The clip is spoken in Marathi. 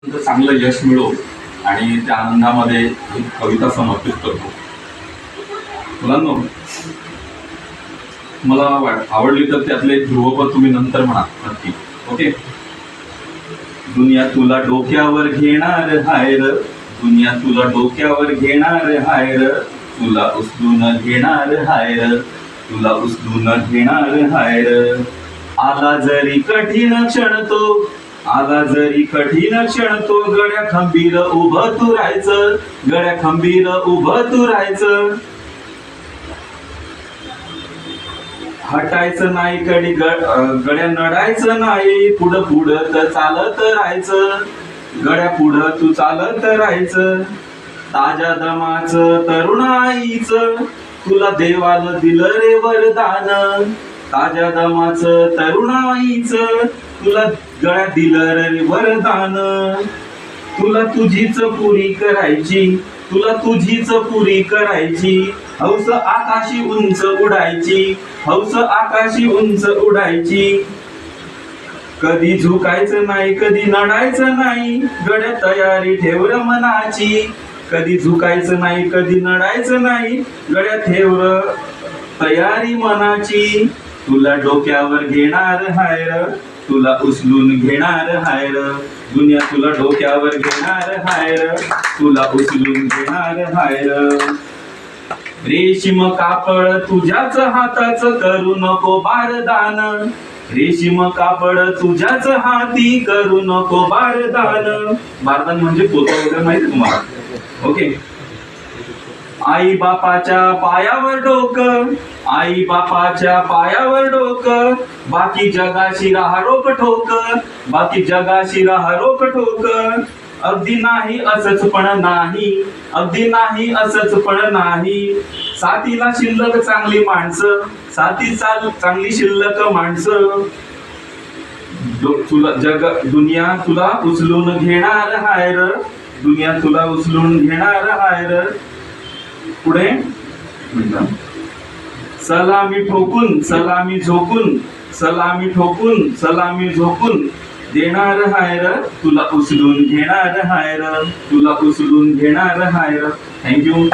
चांगलं यश मिळो आणि त्या आनंदामध्ये एक कविता समर्पित करतो. मुलांनो, मला आवडली तर त्यातले ध्रुवपद तुम्ही नंतर म्हणा नक्की. ओके. दुनिया तुला डोक्यावर घेणार हाय र, दुनिया तुला डोक्यावर घेणार हाय र, तुला उचलून घेणार हाय र, तुला उचलून घेणार हाय र. आला जरी कठीण क्षण तो, आला जरी कठीण क्षण तो, गड्या खंबीर उभं तू राहायचं, गड्या खंबीर उभं तू राहायचं. हटायचं नाही कडी गड्या नडायचं नाही, पुढं पुढं तर चालत राहायचं, गड्या पुढं तू चालत राहायचं. ताज्या दमाचं तरुणाईचं तुला देवाला दिलं रे वरदान, ताज्या दमाचं तरुणाईचं तुला गळ्यात दिलं रे वरदान. तुला तुझीच पुरी करायची, तुला तुझीच पुरी करायची, हौस आकाशी उंच उडायची, हौस आकाशी उंच उडायची. कधी झुकायचं नाही, कधी नडायचं नाही, गड्या तयारी ठेव र मनाची, कधी झुकायचं नाही, कधी नडायचं नाही, गड्या ठेव र तयारी मनाची. तुला डोक्यावर घेणार हाय र, तुला उचलून घेणार हाय र, दुनिया तुला डोक्यावर घेणार हाय र, तुला उचलून घेणार हाय र. रेशीम कापड तुझ्याच हाताचं करू नको बारदान, रेशीम कापड तुझ्याच हाती करू नको बारदान. बारदान म्हणजे पोतं वगैरे माहिती तुम्हाला. ओके. आई बापाच्या पायावर डोकं, आई बापाच्या पायावर डोकं, बाकी जगाशी राहा रोक ठोक, बाकी जगाशी राहा रोक ठोक. अगदी नाही असंच पण नाही, अगदी नाही असंच पण नाही, साथीला शिल्लक चांगली माणसं, साथी चांगली शिल्लक माणसं. तुला दुनिया तुला उचलून घेणार हाय र, दुनिया तुला उचलून घेणार हाय र. पुढे सलामी ठोकून, सलामी झोकून, सलामी ठोकून, सलामी झोकून देणार हाय र, तुला उचलून घेणार हाय र, तुला उचलून घेणार हाय र. थँक्यू.